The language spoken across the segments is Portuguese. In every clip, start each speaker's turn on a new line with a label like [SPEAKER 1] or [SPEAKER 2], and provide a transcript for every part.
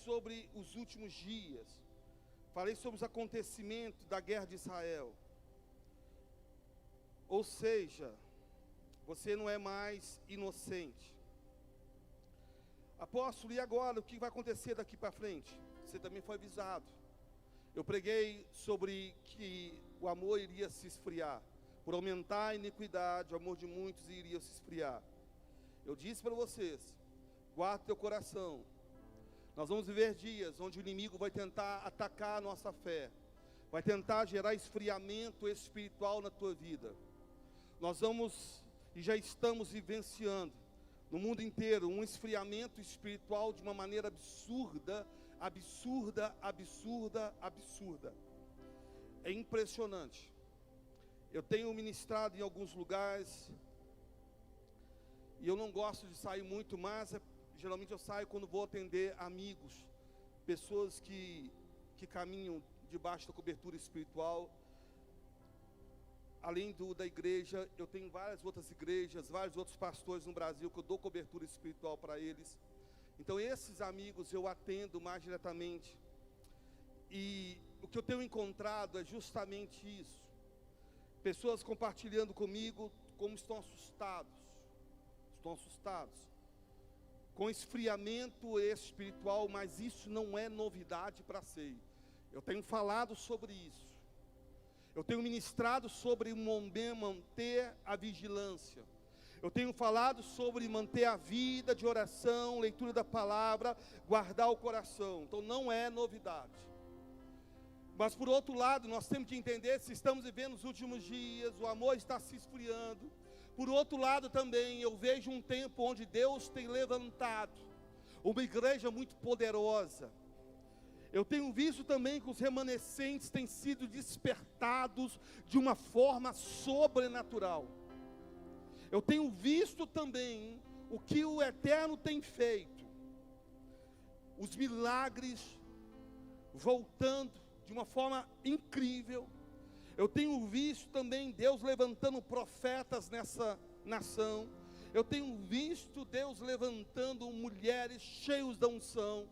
[SPEAKER 1] sobre os últimos dias. Falei sobre os acontecimentos da guerra de Israel. Ou seja, você não é mais inocente. Apóstolo, e agora? O que vai acontecer daqui para frente? Você também foi avisado. Eu preguei sobre que o amor iria se esfriar. Por aumentar a iniquidade, o amor de muitos iria se esfriar. Eu disse para vocês, guarda teu coração. Nós vamos viver dias onde o inimigo vai tentar atacar a nossa fé. Vai tentar gerar esfriamento espiritual na tua vida. Nós vamos e já estamos vivenciando no mundo inteiro um esfriamento espiritual de uma maneira absurda, absurda, absurda, absurda. É impressionante. Eu tenho ministrado em alguns lugares e eu não gosto de sair muito, mas geralmente eu saio quando vou atender amigos, pessoas que caminham debaixo da cobertura espiritual. Além da igreja, eu tenho várias outras igrejas, vários outros pastores no Brasil que eu dou cobertura espiritual para eles. Então esses amigos eu atendo mais diretamente. E o que eu tenho encontrado é justamente isso. Pessoas compartilhando comigo como estão assustados com esfriamento espiritual, mas isso não é novidade para ser. Eu tenho falado sobre isso. Eu tenho ministrado sobre manter a vigilância. Eu tenho falado sobre manter a vida de oração, leitura da palavra, guardar o coração. Então não é novidade. Mas por outro lado, nós temos que entender se estamos vivendo os últimos dias, o amor está se esfriando. Por outro lado também, eu vejo um tempo onde Deus tem levantado uma igreja muito poderosa. Eu tenho visto também que os remanescentes têm sido despertados de uma forma sobrenatural. Eu tenho visto também o que o Eterno tem feito. Os milagres voltando de uma forma incrível. Eu tenho visto também Deus levantando profetas nessa nação. Eu tenho visto Deus levantando mulheres cheias da unção.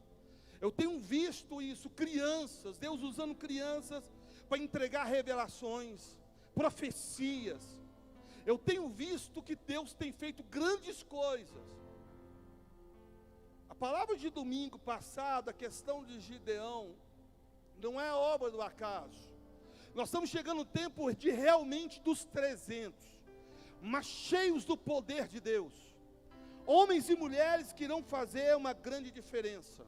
[SPEAKER 1] Eu tenho visto isso, crianças, Deus usando crianças para entregar revelações, profecias. Eu tenho visto que Deus tem feito grandes coisas. A palavra de domingo passado, a questão de Gideão, não é obra do acaso. Nós estamos chegando no tempo de realmente dos 300, mas cheios do poder de Deus. Homens e mulheres que irão fazer uma grande diferença.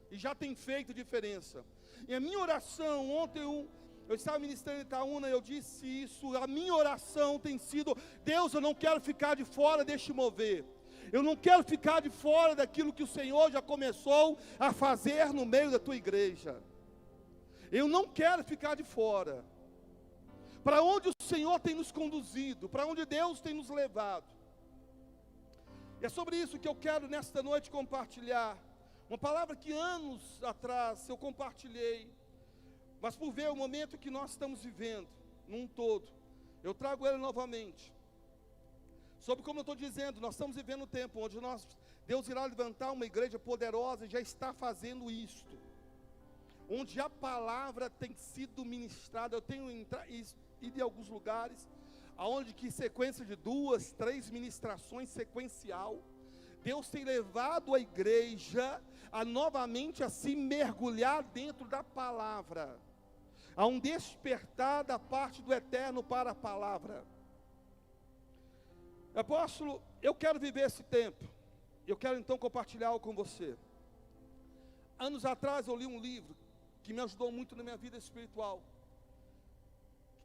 [SPEAKER 1] E já tem feito diferença. E a minha oração, ontem eu estava ministrando em Itaúna, eu disse isso, a minha oração tem sido, Deus, eu não quero ficar de fora deste mover. Eu não quero ficar de fora daquilo que o Senhor já começou a fazer no meio da tua igreja. Eu não quero ficar de fora. Para onde o Senhor tem nos conduzido, para onde Deus tem nos levado. E é sobre isso que eu quero nesta noite compartilhar. Uma palavra que anos atrás eu compartilhei, mas por ver o momento que nós estamos vivendo, num todo, eu trago ele novamente. Sobre como eu estou dizendo, nós estamos vivendo um tempo onde Deus irá levantar uma igreja poderosa e já está fazendo isto. Onde a palavra tem sido ministrada, eu tenho ido em alguns lugares, aonde que sequência de 2, 3 ministrações sequencial, Deus tem levado a igreja a novamente a se mergulhar dentro da palavra, a um despertar da parte do Eterno para a palavra. Apóstolo, eu quero viver esse tempo, eu quero então compartilhar algo com você. Anos atrás eu li um livro que me ajudou muito na minha vida espiritual.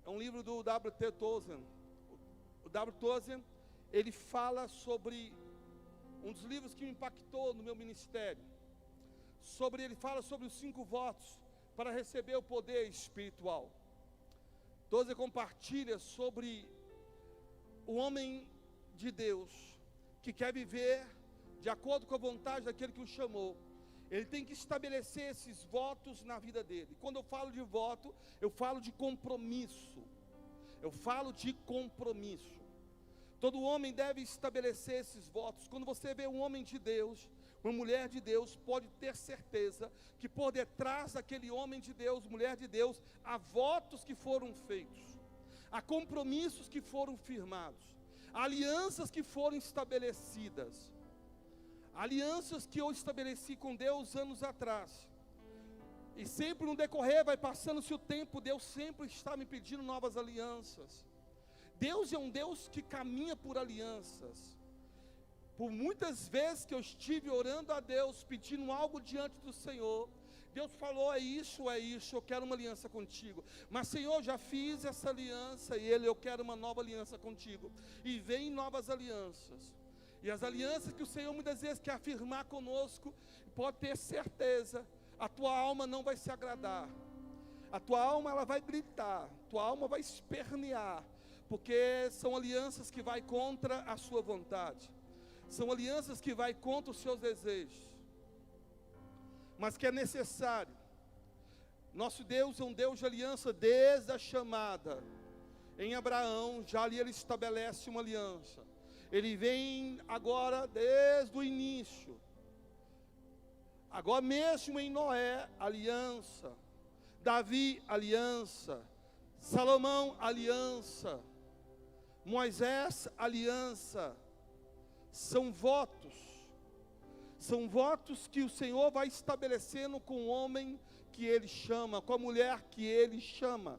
[SPEAKER 1] É um livro do W.T. Tozer. O W. Tozer, ele fala sobre um dos livros que me impactou no meu ministério. Ele fala sobre os 5 votos para receber o poder espiritual. Tozer compartilha sobre o homem de Deus que quer viver de acordo com a vontade daquele que o chamou. Ele tem que estabelecer esses votos na vida dele. Quando eu falo de voto, eu falo de compromisso. Todo homem deve estabelecer esses votos. Quando você vê um homem de Deus, uma mulher de Deus, pode ter certeza que por detrás daquele homem de Deus, mulher de Deus, há votos que foram feitos, há compromissos que foram firmados, há alianças que foram estabelecidas, alianças que eu estabeleci com Deus anos atrás. E sempre no decorrer, vai passando-se o tempo, Deus sempre está me pedindo novas alianças. Deus é um Deus que caminha por alianças. Por muitas vezes que eu estive orando a Deus, pedindo algo diante do Senhor, Deus falou, é isso, eu quero uma aliança contigo. Mas Senhor, já fiz essa aliança, e eu quero uma nova aliança contigo. E vem novas alianças. E as alianças que o Senhor muitas vezes quer afirmar conosco, pode ter certeza, a tua alma não vai se agradar. A tua alma, ela vai gritar, tua alma vai espernear, porque são alianças que vai contra a sua vontade. São alianças que vai contra os seus desejos. Mas que é necessário. Nosso Deus é um Deus de aliança desde a chamada. Em Abraão, já ali ele estabelece uma aliança. Ele vem agora desde o início. Agora mesmo em Noé, aliança. Davi, aliança. Salomão, aliança. Moisés, aliança. São votos que o Senhor vai estabelecendo com o homem que Ele chama, com a mulher que Ele chama.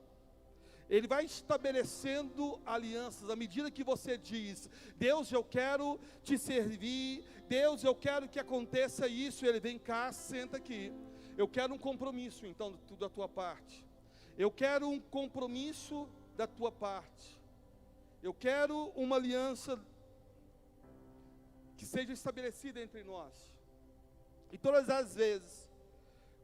[SPEAKER 1] Ele vai estabelecendo alianças, à medida que você diz, Deus, eu quero te servir, Deus, eu quero que aconteça isso, Ele vem cá, senta aqui, eu quero um compromisso então da tua parte, eu quero um compromisso da tua parte, eu quero uma aliança que seja estabelecida entre nós. E todas as vezes,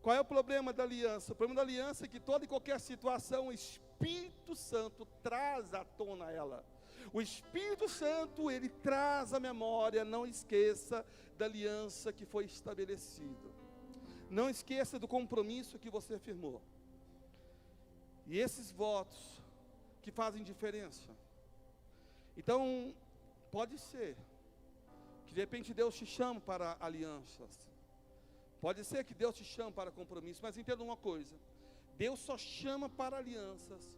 [SPEAKER 1] qual é o problema da aliança? O problema da aliança é que toda e qualquer situação, o Espírito Santo traz à tona ela. O Espírito Santo, ele traz à memória, não esqueça da aliança que foi estabelecida. Não esqueça do compromisso que você firmou. E esses votos que fazem diferença. Então, pode ser que de repente Deus te chama para alianças. Pode ser que Deus te chame para compromisso, mas entenda uma coisa. Deus só chama para alianças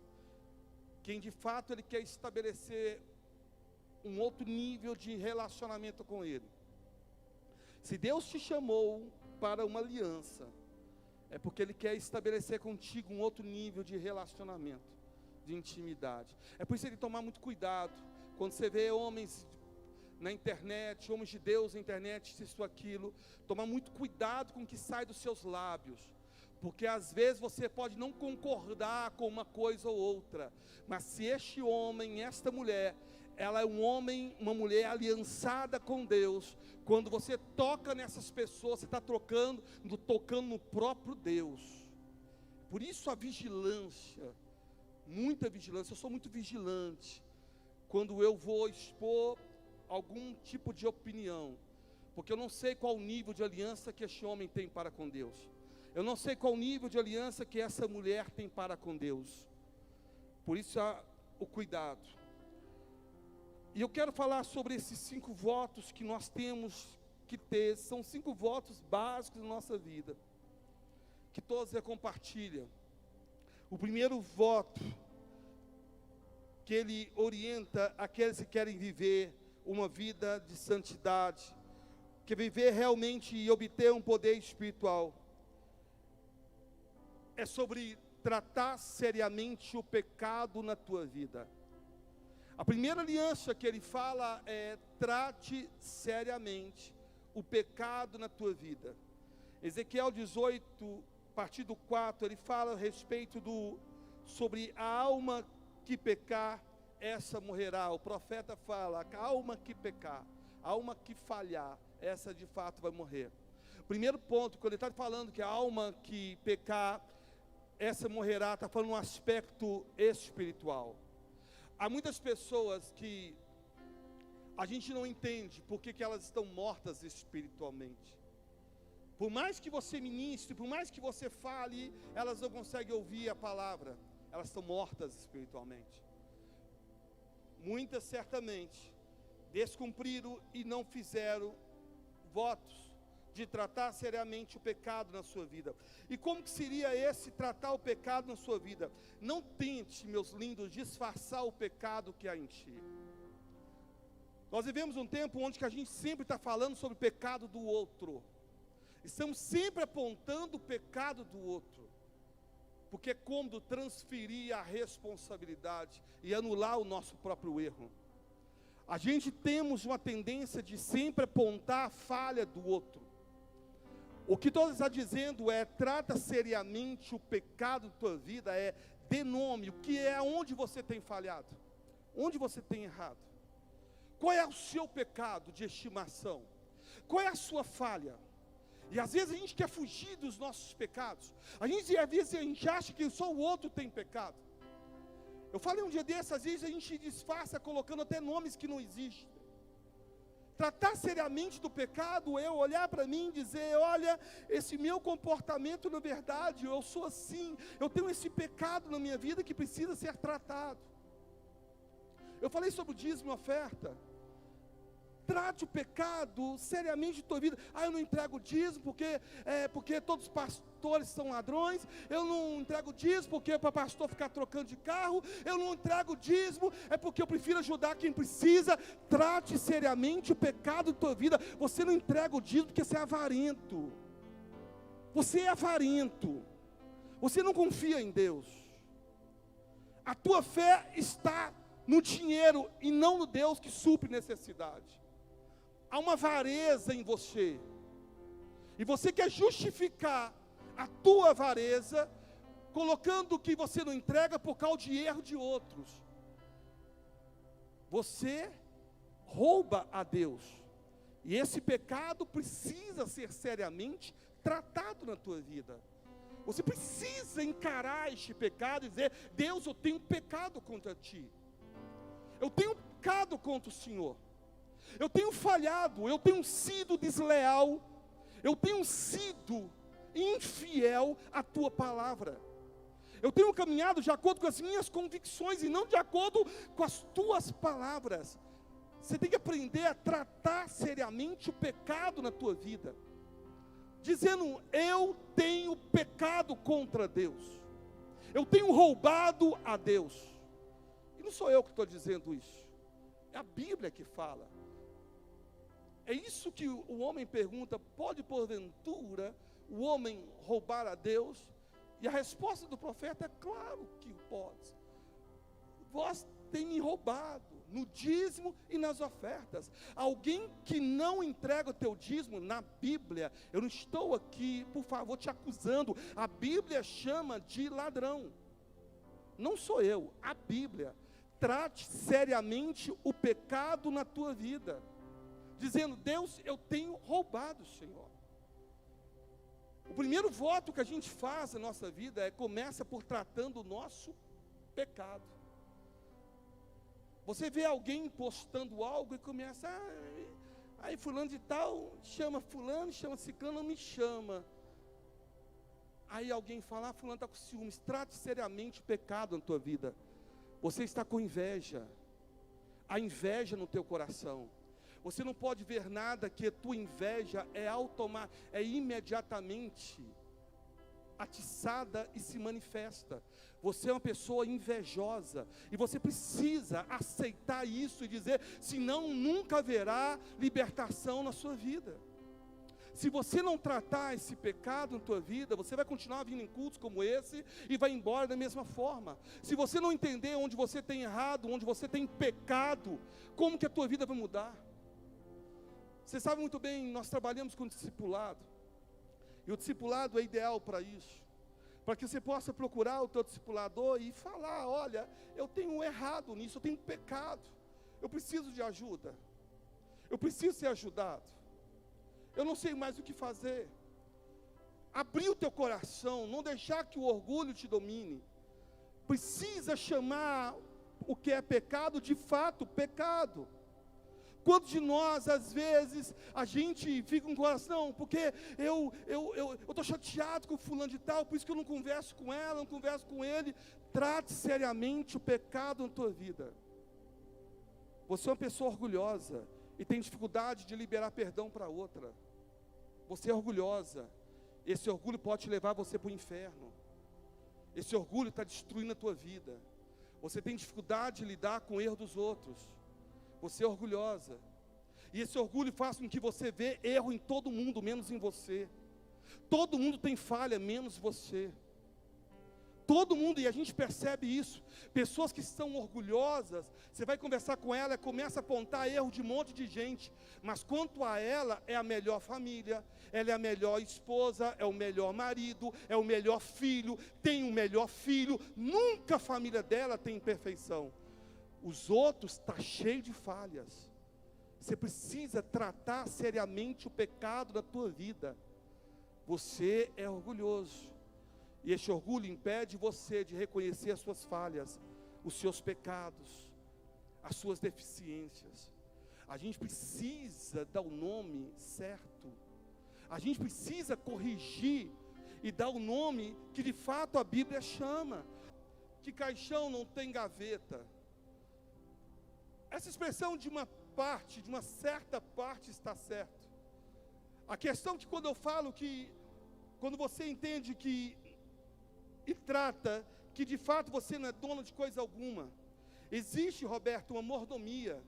[SPEAKER 1] quem de fato Ele quer estabelecer um outro nível de relacionamento com Ele. Se Deus te chamou para uma aliança, é porque Ele quer estabelecer contigo um outro nível de relacionamento, de intimidade. É por isso que Ele tomar muito cuidado, quando você vê homens na internet, homens de Deus na internet, isso, aquilo, tomar muito cuidado com o que sai dos seus lábios, porque às vezes você pode não concordar com uma coisa ou outra, mas se este homem, esta mulher, ela é um homem, uma mulher aliançada com Deus, quando você toca nessas pessoas, você está tocando no próprio Deus. Por isso a vigilância, muita vigilância, eu sou muito vigilante, quando eu vou expor algum tipo de opinião, porque eu não sei qual o nível de aliança que este homem tem para com Deus, eu não sei qual o nível de aliança que essa mulher tem para com Deus, por isso há o cuidado. E eu quero falar sobre esses 5 votos que nós temos que ter, são 5 votos básicos na nossa vida, que todos compartilham. O primeiro voto, que ele orienta aqueles que querem viver uma vida de santidade, que viver realmente e obter um poder espiritual, é sobre tratar seriamente o pecado na tua vida. A primeira aliança que ele fala é: trate seriamente o pecado na tua vida. Ezequiel 18, a partir do 4, ele fala a respeito sobre a alma que pecar, essa morrerá. O profeta fala: a alma que pecar, a alma que falhar, essa de fato vai morrer. Primeiro ponto, quando ele está falando que a alma que pecar, essa morrerá, está falando um aspecto espiritual. Há muitas pessoas que a gente não entende porque que elas estão mortas espiritualmente. Por mais que você ministre, por mais que você fale, elas não conseguem ouvir a palavra. Elas estão mortas espiritualmente. Muitas certamente descumpriram e não fizeram votos, de tratar seriamente o pecado na sua vida. E como que seria esse tratar o pecado na sua vida? Não tente, meus lindos, disfarçar o pecado que há em ti. Nós vivemos um tempo onde que a gente sempre está falando sobre o pecado do outro. Estamos sempre apontando o pecado do outro. Porque é cômodo transferir a responsabilidade e anular o nosso próprio erro. A gente temos uma tendência de sempre apontar a falha do outro. O que Deus está dizendo é, trata seriamente o pecado da tua vida, dê nome, o que é, onde você tem falhado, onde você tem errado. Qual é o seu pecado de estimação? Qual é a sua falha? E às vezes a gente quer fugir dos nossos pecados. Às vezes a gente acha que só o outro tem pecado. Eu falei um dia desses, às vezes a gente disfarça colocando até nomes que não existem. Tratar seriamente do pecado é olhar para mim e dizer, olha, esse meu comportamento na verdade, eu sou assim, eu tenho esse pecado na minha vida que precisa ser tratado. Eu falei sobre o dízimo e oferta. Trate o pecado seriamente de tua vida. Eu não entrego dízimo porque todos os pastores são ladrões. Eu não entrego dízimo porque para o pastor ficar trocando de carro. Eu não entrego dízimo porque eu prefiro ajudar quem precisa. Trate seriamente o pecado de tua vida. Você não entrega o dízimo porque você é avarento. Você é avarento. Você não confia em Deus. A tua fé está no dinheiro e não no Deus que supre necessidade. Há uma avareza em você, e você quer justificar a tua avareza, colocando o que você não entrega por causa de erro de outros. Você rouba a Deus, e esse pecado precisa ser seriamente tratado na tua vida. Você precisa encarar este pecado e dizer, Deus, eu tenho pecado contra ti, eu tenho pecado contra o Senhor. Eu tenho falhado, eu tenho sido desleal, eu tenho sido infiel à tua palavra. Eu tenho caminhado de acordo com as minhas convicções e não de acordo com as tuas palavras. Você tem que aprender a tratar seriamente o pecado na tua vida, dizendo, eu tenho pecado contra Deus, eu tenho roubado a Deus. E não sou eu que estou dizendo isso, é a Bíblia que fala. É isso que o homem pergunta, pode porventura o homem roubar a Deus? E a resposta do profeta é claro que pode. Vós tem me roubado no dízimo e nas ofertas. Alguém que não entrega o teu dízimo na Bíblia, eu não estou aqui, por favor, te acusando, a Bíblia chama de ladrão. Não sou eu, a Bíblia. Trate seriamente o pecado na tua vida, dizendo, Deus, eu tenho roubado, Senhor. O primeiro voto que a gente faz na nossa vida começa por tratando o nosso pecado. Você vê alguém postando algo e começa, aí fulano de tal chama fulano, chama ciclano, não me chama. Aí alguém fala, fulano está com ciúmes. Trate seriamente o pecado na tua vida. Você está com inveja, a inveja no teu coração. Você não pode ver nada que a tua inveja é imediatamente atiçada e se manifesta. Você é uma pessoa invejosa, e você precisa aceitar isso e dizer, senão nunca haverá libertação na sua vida. Se você não tratar esse pecado na tua vida, você vai continuar vindo em cultos como esse e vai embora da mesma forma. Se você não entender onde você tem errado, onde você tem pecado, como que a tua vida vai mudar? Você sabe muito bem, nós trabalhamos com discipulado, e o discipulado é ideal para isso, para que você possa procurar o teu discipulador e falar, olha, eu tenho errado nisso, eu tenho pecado, eu preciso de ajuda, eu preciso ser ajudado, eu não sei mais o que fazer. Abrir o teu coração, não deixar que o orgulho te domine. Precisa chamar o que é pecado, de fato, pecado. Quantos de nós, às vezes, a gente fica com o coração, porque eu estou chateado com o fulano de tal, por isso que eu não converso com ela, não converso com ele. Trate seriamente o pecado na tua vida. Você é uma pessoa orgulhosa e tem dificuldade de liberar perdão para outra. Você é orgulhosa. Esse orgulho pode te levar você para o inferno. Esse orgulho está destruindo a tua vida. Você tem dificuldade de lidar com o erro dos outros. Você é orgulhosa. E esse orgulho faz com que você vê erro em todo mundo, menos em você. Todo mundo tem falha, menos você. Todo mundo, e a gente percebe isso. Pessoas que são orgulhosas, você vai conversar com ela, começa a apontar erro de um monte de gente. Mas quanto a ela, é a melhor família, ela é a melhor esposa, é o melhor marido, é o melhor filho, tem o melhor filho. Nunca a família dela tem imperfeição. Os outros estão cheios de falhas. Você precisa tratar seriamente o pecado da tua vida. Você é orgulhoso. E este orgulho impede você de reconhecer as suas falhas, os seus pecados, as suas deficiências. A gente precisa dar o nome certo. A gente precisa corrigir e dar o nome que de fato a Bíblia chama. Que caixão não tem gaveta. Essa expressão de uma parte, de uma certa parte está certo. A questão é que quando eu falo que, quando você entende que e trata que de fato você não é dono de coisa alguma. Existe, Roberto, uma mordomia.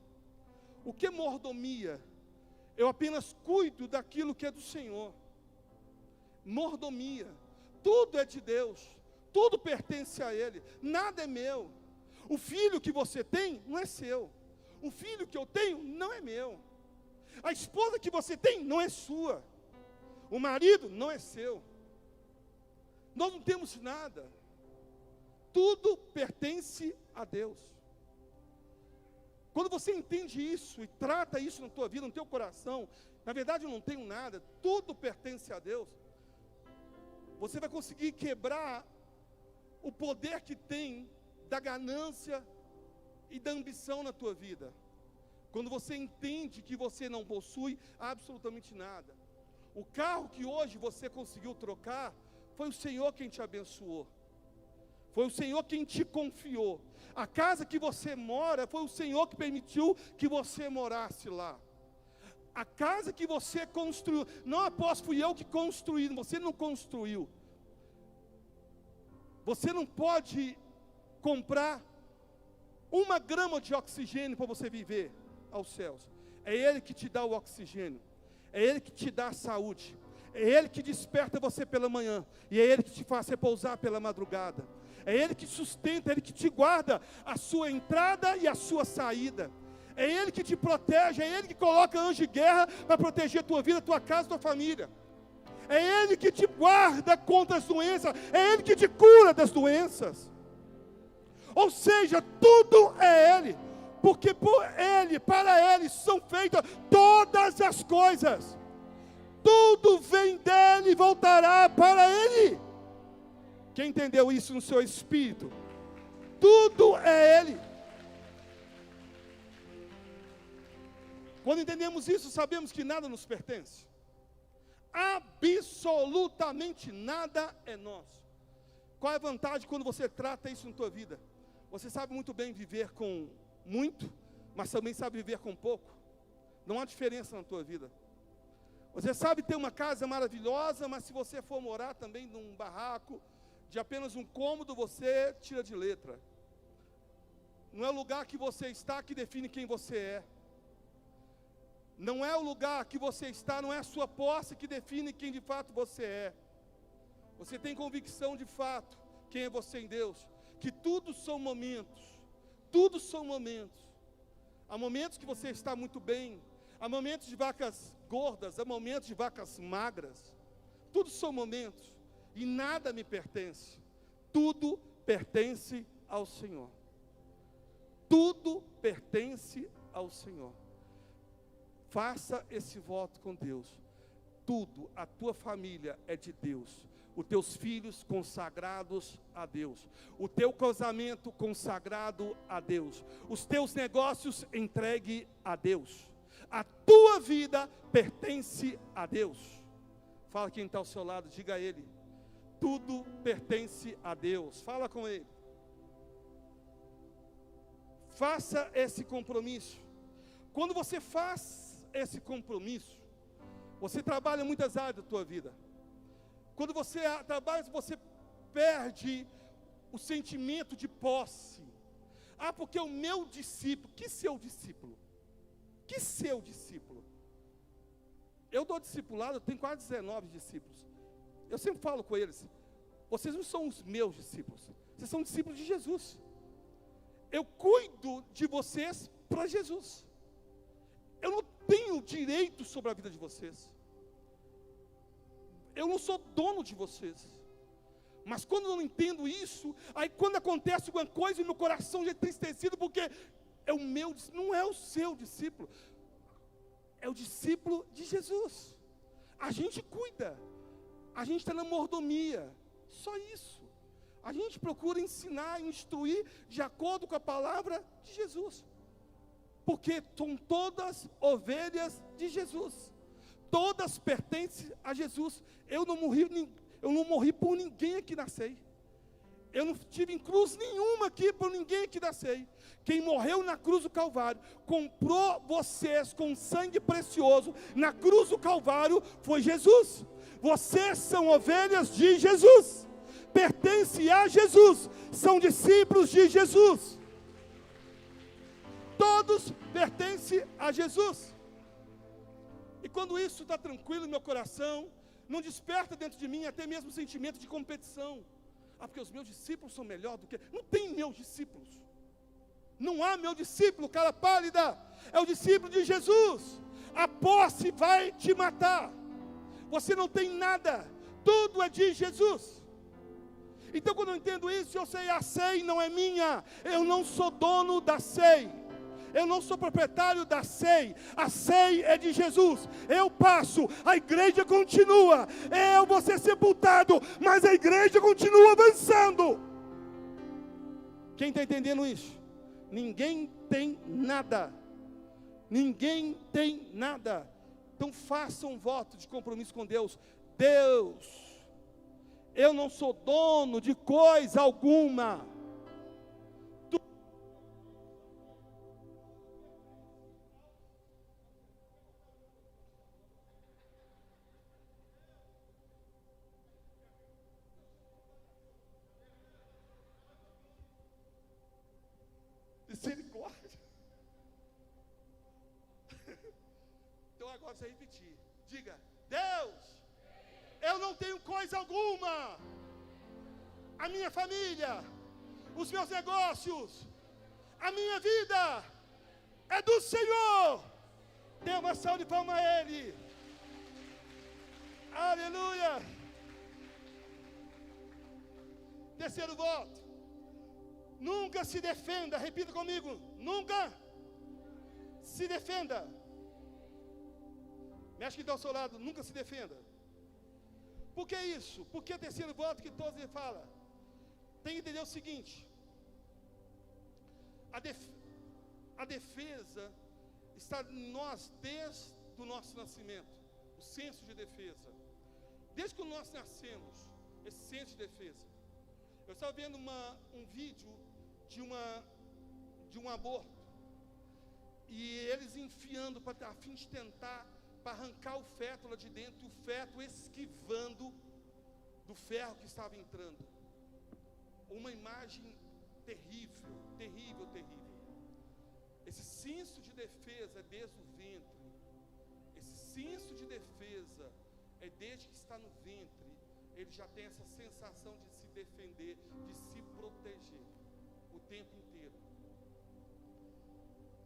[SPEAKER 1] O que é mordomia? Eu apenas cuido daquilo que é do Senhor. Mordomia. Tudo é de Deus. Tudo pertence a Ele. Nada é meu. O filho que você tem não é seu. O filho que eu tenho não é meu. A esposa que você tem não é sua. O marido não é seu. Nós não temos nada. Tudo pertence a Deus. Quando você entende isso e trata isso na tua vida, no teu coração, na verdade eu não tenho nada, tudo pertence a Deus. Você vai conseguir quebrar o poder que tem da ganância e da ambição na tua vida. Quando você entende que você não possui absolutamente nada. O carro que hoje você conseguiu trocar, foi o Senhor quem te abençoou. Foi o Senhor quem te confiou. A casa que você mora, foi o Senhor que permitiu que você morasse lá. A casa que você construiu, não após fui eu que construí, você não construiu. Você não pode comprar 1 grama de oxigênio para você viver aos céus. É Ele que te dá o oxigênio. É Ele que te dá a saúde. É Ele que desperta você pela manhã. E é Ele que te faz repousar pela madrugada. É Ele que sustenta, é Ele que te guarda a sua entrada e a sua saída. É Ele que te protege, é Ele que coloca anjo de guerra para proteger a tua vida, a tua casa, a tua família. É Ele que te guarda contra as doenças. É Ele que te cura das doenças. Ou seja, tudo é Ele. Porque por Ele, para Ele, são feitas todas as coisas. Tudo vem dEle e voltará para Ele. Quem entendeu isso no seu espírito? Tudo é Ele. Quando entendemos isso, sabemos que nada nos pertence. Absolutamente nada é nosso. Qual é a vantagem quando você trata isso na tua vida? Você sabe muito bem viver com muito, mas também sabe viver com pouco. Não há diferença na tua vida. Você sabe ter uma casa maravilhosa, mas se você for morar também num barraco, de apenas um cômodo, você tira de letra. Não é o lugar que você está que define quem você é. Não é o lugar que você está, não é a sua posse que define quem de fato você é. Você tem convicção de fato quem é você em Deus, que tudo são momentos. Tudo são momentos. Há momentos que você está muito bem, há momentos de vacas gordas, há momentos de vacas magras. Tudo são momentos. E nada me pertence. Tudo pertence ao Senhor. Tudo pertence ao Senhor. Faça esse voto com Deus. Tudo, a tua família é de Deus. Os teus filhos consagrados a Deus. O teu casamento consagrado a Deus. Os teus negócios entregue a Deus. A tua vida pertence a Deus. Fala quem está ao seu lado, diga a Ele. Tudo pertence a Deus. Fala com Ele. Faça esse compromisso. Quando você faz esse compromisso, Você trabalha em muitas áreas da tua vida. Quando você trabalha, você perde o sentimento de posse. Porque o meu discípulo, que seu discípulo? Que seu discípulo? Eu dou discipulado, eu tenho quase 19 discípulos. Eu sempre falo com eles, vocês não são os meus discípulos, vocês são discípulos de Jesus. Eu cuido de vocês para Jesus. Eu não tenho direito sobre a vida de vocês. Eu não sou dono de vocês. Mas quando eu não entendo isso, aí quando acontece alguma coisa e meu coração já é entristecido, porque é o meu, não é o seu discípulo, é o discípulo de Jesus. A gente cuida, a gente está na mordomia, só isso. A gente procura ensinar, instruir de acordo com a palavra de Jesus. Porque são todas ovelhas de Jesus. Todas pertencem a Jesus. Eu não morri por ninguém aqui na ceia. Eu não tive em cruz nenhuma aqui por ninguém aqui da ceia. Quem morreu na cruz do Calvário, comprou vocês com sangue precioso na cruz do Calvário, foi Jesus. Vocês são ovelhas de Jesus. Pertencem a Jesus. São discípulos de Jesus. Todos pertencem a Jesus. E quando isso está tranquilo no meu coração, não desperta dentro de mim até mesmo sentimento de competição. Porque os meus discípulos são melhores do que... Não tem meus discípulos. Não há meu discípulo, cara pálida. É o discípulo de Jesus. A posse vai te matar. Você não tem nada. Tudo é de Jesus. Então quando eu entendo isso, eu sei, a ceia não é minha. Eu não sou dono da ceia. Eu não sou proprietário da ceia. A ceia é de Jesus. Eu passo, a igreja continua. Eu vou ser sepultado, mas a igreja continua avançando. Quem está entendendo isso? Ninguém tem nada. Ninguém tem nada. Então faça um voto de compromisso com Deus. Deus, eu não sou dono de coisa alguma. Misericórdia. Então agora você repetir. Diga: Deus, eu não tenho coisa alguma. A minha família, os meus negócios, a minha vida é do Senhor. Dê uma salva de palmas a Ele. Aleluia. Terceiro voto. Nunca se defenda, repita comigo, nunca se defenda. Mexe que está ao seu lado, nunca se defenda. Por que isso? Porque o terceiro voto que todos ele fala. Tem que entender o seguinte: a defesa está em nós desde o nosso nascimento. O senso de defesa. Desde que nós nascemos, esse senso de defesa. Eu estava vendo um vídeo de um aborto, e eles enfiando a fim de tentar para arrancar o feto lá de dentro, e o feto esquivando do ferro que estava entrando. Uma imagem terrível, terrível, terrível. Esse senso de defesa é desde o ventre. Esse senso de defesa é desde que está no ventre. Ele já tem essa sensação de se defender, de se proteger o tempo inteiro.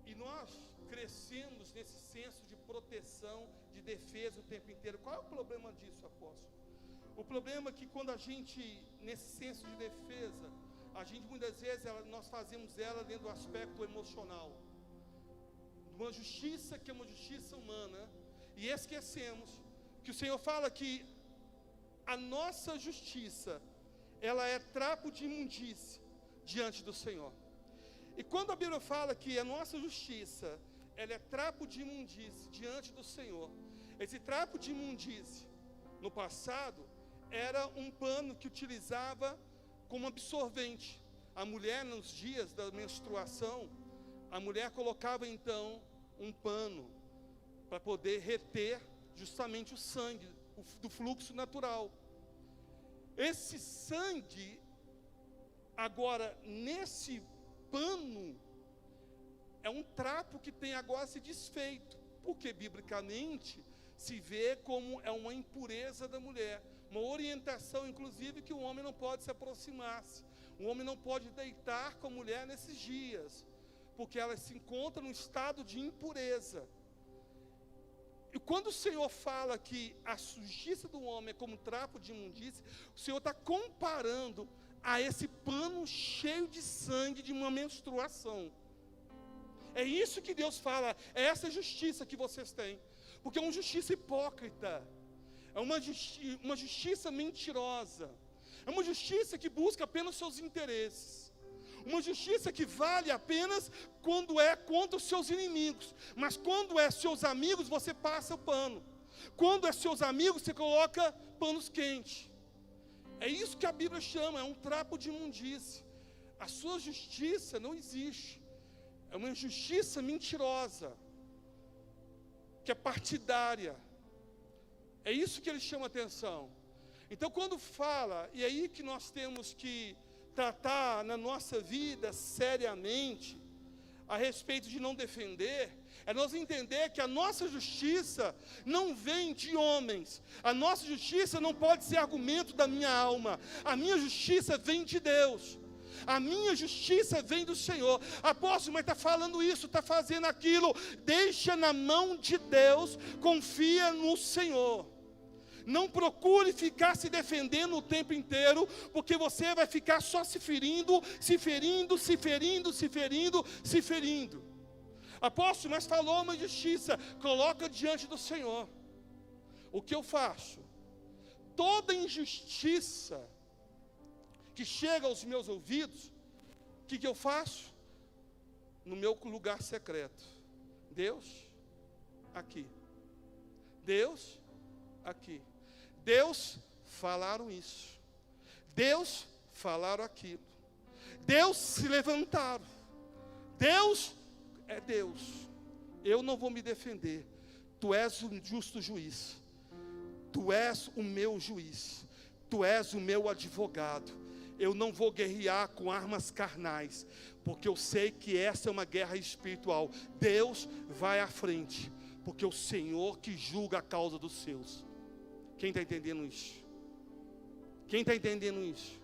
[SPEAKER 1] E nós crescemos nesse senso de proteção, de defesa o tempo inteiro. Qual é o problema disso, apóstolo? O problema é que quando a gente, nesse senso de defesa, a gente muitas vezes, nós fazemos ela dentro do aspecto emocional. Uma justiça que é uma justiça humana. E esquecemos que o Senhor fala que a nossa justiça, ela é trapo de imundície diante do Senhor. E quando a Bíblia fala que a nossa justiça, ela é trapo de imundície diante do Senhor, esse trapo de imundície, no passado, era um pano que utilizava como absorvente. A mulher, nos dias da menstruação, a mulher colocava então um pano para poder reter justamente o sangue, do fluxo natural. Esse sangue, agora, nesse pano, é um trapo que tem agora se desfeito, porque biblicamente se vê como é uma impureza da mulher, uma orientação, inclusive, que o homem não pode se aproximar-se. O homem não pode deitar com a mulher nesses dias, porque ela se encontra num estado de impureza. E quando o Senhor fala que a justiça do homem é como um trapo de imundície, o Senhor está comparando a esse pano cheio de sangue de uma menstruação. É isso que Deus fala, é essa justiça que vocês têm. Porque é uma justiça hipócrita, é uma justiça mentirosa, é uma justiça que busca apenas seus interesses, uma justiça que vale apenas quando é contra os seus inimigos, mas quando é seus amigos você passa o pano, quando é seus amigos você coloca panos quentes. É isso que a Bíblia chama, é um trapo de imundície. A sua justiça não existe, é uma justiça mentirosa, que é partidária. É isso que ele chama a atenção. Então, quando fala, e é aí que nós temos que tratar na nossa vida seriamente, a respeito de não defender, é nós entender que a nossa justiça não vem de homens, a nossa justiça não pode ser argumento da minha alma, a minha justiça vem de Deus. A minha justiça vem do Senhor. Apóstolo, mas está falando isso, está fazendo aquilo. Deixa na mão de Deus, confia no Senhor. Não procure ficar se defendendo o tempo inteiro, porque você vai ficar só se ferindo, se ferindo, se ferindo, se ferindo, se ferindo. Apóstolo, mas falou uma justiça, coloca diante do Senhor. O que eu faço? Toda injustiça que chega aos meus ouvidos, o que eu faço? No meu lugar secreto. Deus, aqui. Deus, aqui. Deus, falaram isso. Deus, falaram aquilo. Deus, se levantaram. Deus, é Deus. Eu não vou me defender. Tu és o justo juiz. Tu és o meu juiz. Tu és o meu advogado. Eu não vou guerrear com armas carnais, porque eu sei que essa é uma guerra espiritual. Deus vai à frente, porque o Senhor que julga a causa dos seus. Quem está entendendo isso? Quem está entendendo isso?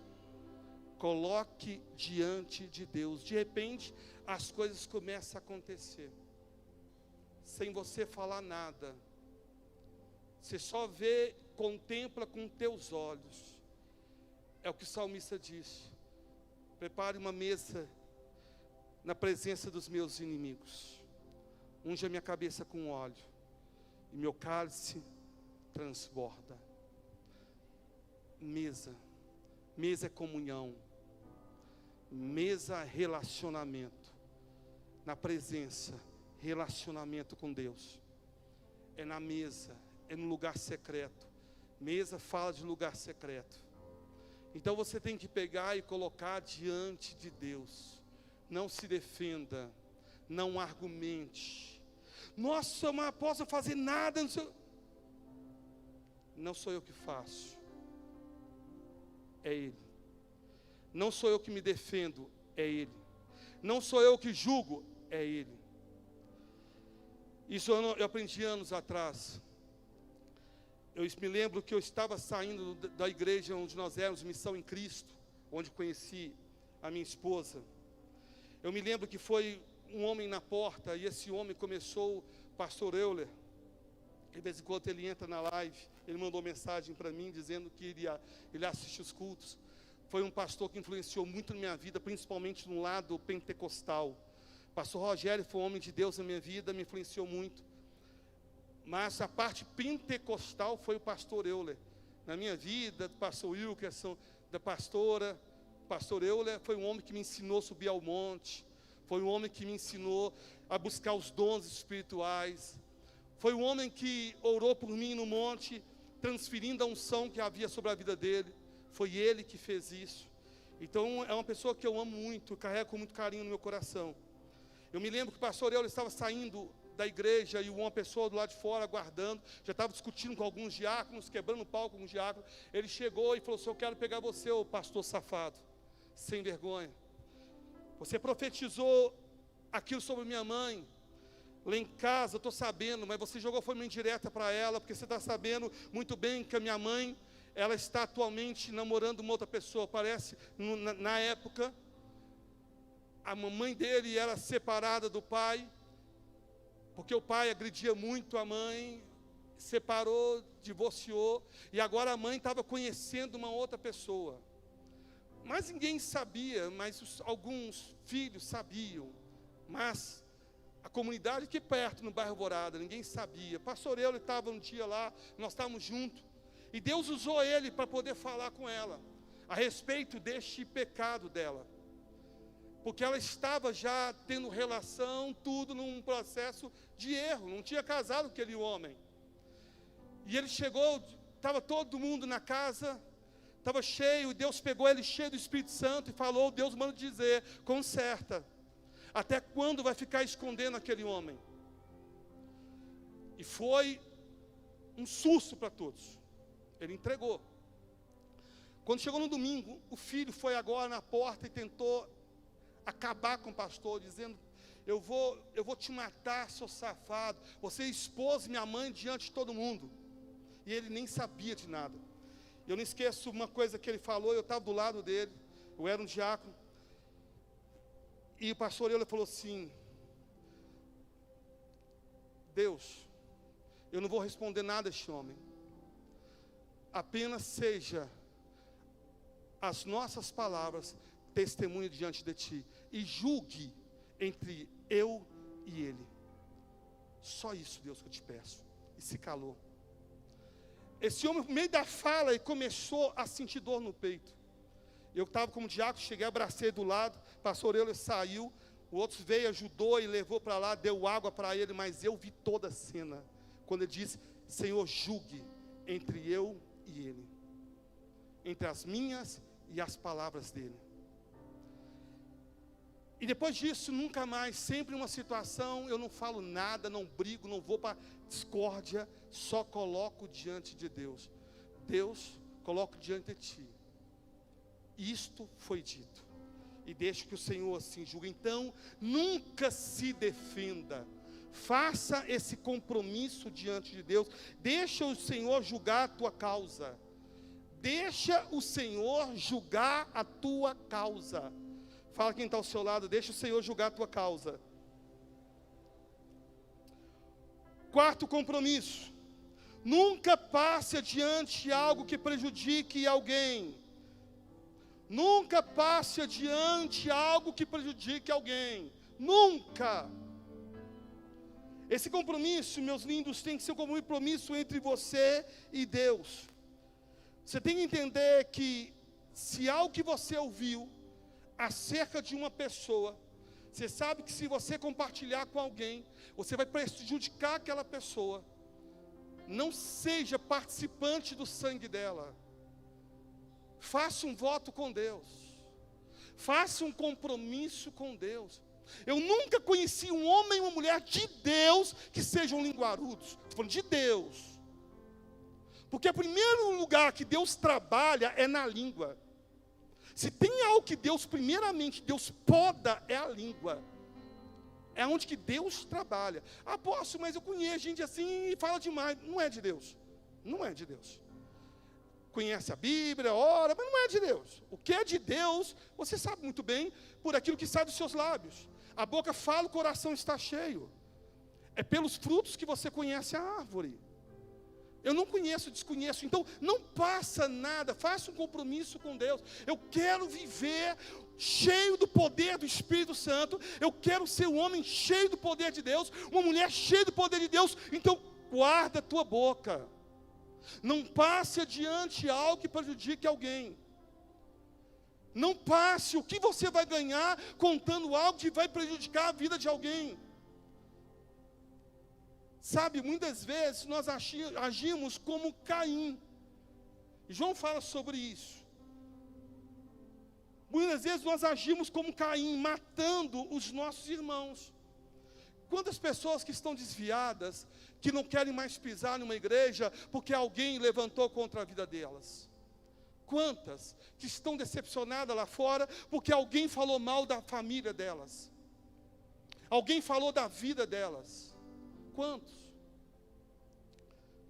[SPEAKER 1] Coloque diante de Deus. De repente, as coisas começam a acontecer, sem você falar nada. Você só vê, contempla com teus olhos. É o que o salmista diz: prepare uma mesa na presença dos meus inimigos, unja minha cabeça com óleo, e meu cálice transborda. Mesa é comunhão, mesa é relacionamento, na presença, relacionamento com Deus, é na mesa, é no lugar secreto. Mesa fala de lugar secreto. Então você tem que pegar e colocar diante de Deus. Não se defenda, não argumente. Nossa, mas posso fazer nada? Não sou eu que faço, é Ele. Não sou eu que me defendo, é Ele. Não sou eu que julgo, é Ele. Isso eu aprendi anos atrás. Eu me lembro que eu estava saindo da igreja onde nós éramos, Missão em Cristo, onde conheci a minha esposa. Eu me lembro que foi um homem na porta, e esse homem começou, pastor Euler, de vez em quando ele entra na live, ele mandou mensagem para mim, dizendo que ele assiste os cultos. Foi um pastor que influenciou muito na minha vida, principalmente no lado pentecostal. Pastor Rogério foi um homem de Deus na minha vida, me influenciou muito. Mas a parte pentecostal foi o pastor Euler. Na minha vida, do pastor Wilkerson, da pastora, pastor Euler foi um homem que me ensinou a subir ao monte. Foi um homem que me ensinou a buscar os dons espirituais. Foi um homem que orou por mim no monte, transferindo a unção que havia sobre a vida dele. Foi ele que fez isso. Então é uma pessoa que eu amo muito, carrego com muito carinho no meu coração. Eu me lembro que o pastor Euler estava saindo da igreja e uma pessoa do lado de fora aguardando, já estava discutindo com alguns diáconos, quebrando pau com alguns diáconos. Ele chegou e falou assim: eu quero pegar você, ô pastor safado, sem vergonha. Você profetizou aquilo sobre minha mãe, lá em casa, eu estou sabendo, mas você jogou foi uma indireta para ela, porque você está sabendo muito bem que a minha mãe, ela está atualmente namorando uma outra pessoa. Parece, na época, a mamãe dele era separada do pai, porque o pai agredia muito a mãe, separou, divorciou, e agora a mãe estava conhecendo uma outra pessoa. Mas ninguém sabia, mas alguns filhos sabiam, mas a comunidade aqui perto, no bairro Alvorada, ninguém sabia. Pastor Euler estava um dia lá, nós estávamos juntos, e Deus usou ele para poder falar com ela, a respeito deste pecado dela. Porque ela estava já tendo relação, tudo num processo de erro, não tinha casado com aquele homem. E ele chegou, estava todo mundo na casa, estava cheio, e Deus pegou ele cheio do Espírito Santo e falou: Deus manda dizer, conserta. Até quando vai ficar escondendo aquele homem? E foi um susto para todos. Ele entregou. Quando chegou no domingo, o filho foi agora na porta e tentou acabar com o pastor, dizendo: eu vou te matar, seu safado, você expôs minha mãe diante de todo mundo. E ele nem sabia de nada. Eu não esqueço uma coisa que ele falou, eu estava do lado dele, eu era um diácono, e o pastor ele falou assim: Deus, eu não vou responder nada a este homem, apenas seja as nossas palavras testemunho diante de ti, e julgue entre eu e ele. Só isso, Deus, que eu te peço. E se calou. Esse homem, no meio da fala, ele começou a sentir dor no peito. Eu estava como diácono, cheguei, abracei do lado, pastor Euler saiu, o outro veio, ajudou e levou para lá, deu água para ele, mas eu vi toda a cena, quando ele disse: Senhor, julgue entre eu e ele, entre as minhas e as palavras dele. E depois disso, nunca mais, sempre uma situação, eu não falo nada, não brigo, não vou para discórdia, só coloco diante de Deus. Deus, coloco diante de ti. Isto foi dito. E deixe que o Senhor assim julgue. Então, nunca se defenda. Faça esse compromisso diante de Deus. Deixa o Senhor julgar a tua causa. Deixa o Senhor julgar a tua causa. Fala quem está ao seu lado: deixa o Senhor julgar a tua causa. Quarto compromisso: nunca passe adiante algo que prejudique alguém. Nunca passe adiante algo que prejudique alguém. Nunca. Esse compromisso, meus lindos, tem que ser um compromisso entre você e Deus. Você tem que entender que se algo que você ouviu acerca de uma pessoa, você sabe que se você compartilhar com alguém, você vai prejudicar aquela pessoa. Não seja participante do sangue dela. Faça um voto com Deus. Faça um compromisso com Deus. Eu nunca conheci um homem e uma mulher de Deus que sejam linguarudos. Estou falando de Deus. Porque o primeiro lugar que Deus trabalha é na língua. Se tem algo que Deus, primeiramente, Deus poda, é a língua. É onde que Deus trabalha. Apóstolo, mas eu conheço gente assim e fala demais. Não é de Deus. Não é de Deus. Conhece a Bíblia, ora, mas não é de Deus. O que é de Deus, você sabe muito bem, por aquilo que sai dos seus lábios. A boca fala, o coração está cheio. É pelos frutos que você conhece a árvore. Eu não conheço, desconheço. Então, não passa nada. Faça um compromisso com Deus. Eu quero viver cheio do poder do Espírito Santo. Eu quero ser um homem cheio do poder de Deus. Uma mulher cheia do poder de Deus. Então, guarda a tua boca. Não passe adiante algo que prejudique alguém. Não passe o que você vai ganhar contando algo que vai prejudicar a vida de alguém. Sabe, muitas vezes nós agimos como Caim. João fala sobre isso. Muitas vezes nós agimos como Caim, matando os nossos irmãos. Quantas pessoas que estão desviadas, que não querem mais pisar numa igreja, porque alguém levantou contra a vida delas? Quantas que estão decepcionadas lá fora, porque alguém falou mal da família delas? Alguém falou da vida delas? Quantos?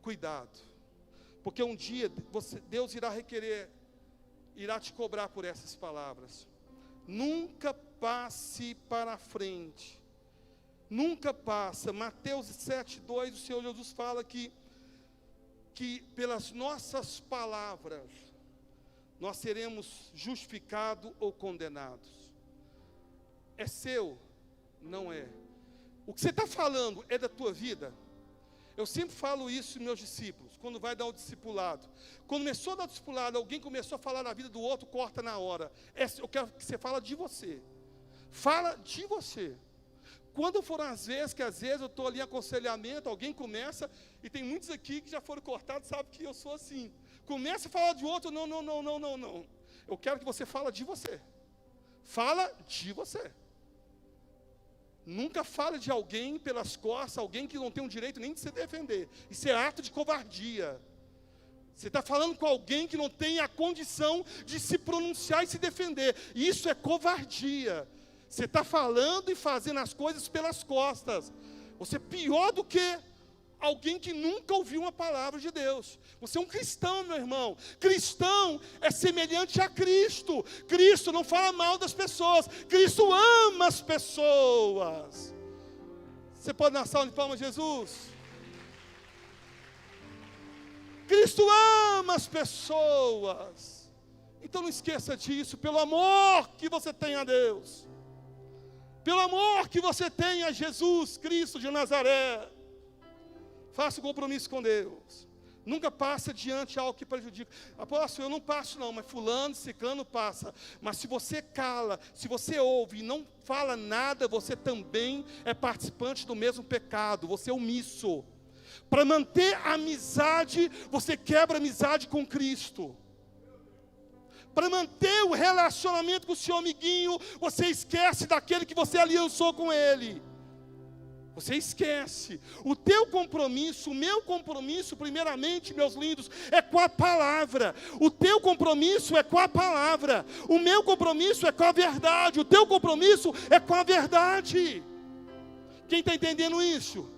[SPEAKER 1] Cuidado, porque um dia Deus irá te cobrar por essas palavras. Nunca passe para frente. Nunca passa. Mateus 7:2, o Senhor Jesus fala que pelas nossas palavras nós seremos justificados ou condenados. É seu? Não é. O que você está falando é da tua vida? Eu sempre falo isso aos meus discípulos, quando vai dar o discipulado. Quando começou a dar o discipulado, alguém começou a falar na vida do outro, corta na hora. Eu quero que você fale de você. Fala de você. Quando foram as vezes que às vezes eu estou ali em aconselhamento, alguém começa, e tem muitos aqui que já foram cortados, sabe que eu sou assim. Começa a falar de outro, não. Eu quero que você fale de você. Fala de você. Nunca fale de alguém pelas costas, alguém que não tem o direito nem de se defender. Isso é ato de covardia. Você está falando com alguém que não tem a condição de se pronunciar e se defender. Isso é covardia. Você está falando e fazendo as coisas pelas costas. Você é pior do que alguém que nunca ouviu uma palavra de Deus. Você é um cristão, meu irmão. Cristão é semelhante a Cristo. Cristo não fala mal das pessoas. Cristo ama as pessoas. Você pode dar uma salva de palmas, Jesus? Cristo ama as pessoas. Então não esqueça disso, pelo amor que você tem a Deus. Pelo amor que você tem a Jesus Cristo de Nazaré. Faça um compromisso com Deus. Nunca passa diante algo que prejudica. Apóstolo, eu não passo não, mas fulano, ciclano passa. Mas se você cala, se você ouve e não fala nada, você também é participante do mesmo pecado. Você é omisso. Para manter a amizade, você quebra a amizade com Cristo. Para manter o relacionamento com o seu amiguinho, você esquece daquele que você aliançou com ele. Você esquece. O teu compromisso, o meu compromisso, primeiramente, meus lindos, é com a palavra. O teu compromisso é com a palavra. O meu compromisso é com a verdade. O teu compromisso é com a verdade. Quem está entendendo isso?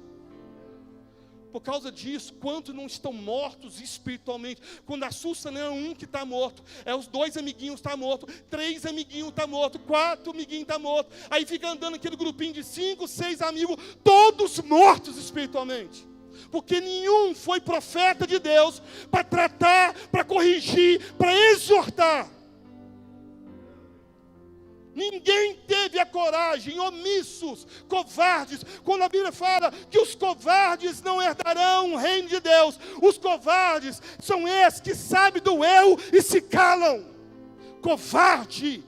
[SPEAKER 1] Por causa disso, quantos não estão mortos espiritualmente? Quando assusta, não é um que está morto, é os 2 amiguinhos que estão mortos, 3 amiguinhos estão mortos, 4 amiguinhos estão mortos. Aí fica andando aquele grupinho de 5, 6 amigos, todos mortos espiritualmente. Porque nenhum foi profeta de Deus para tratar, para corrigir, para exortar. Ninguém teve a coragem, omissos, covardes. Quando a Bíblia fala que os covardes não herdarão o reino de Deus, os covardes são esses que sabem do erro e se calam. Covarde.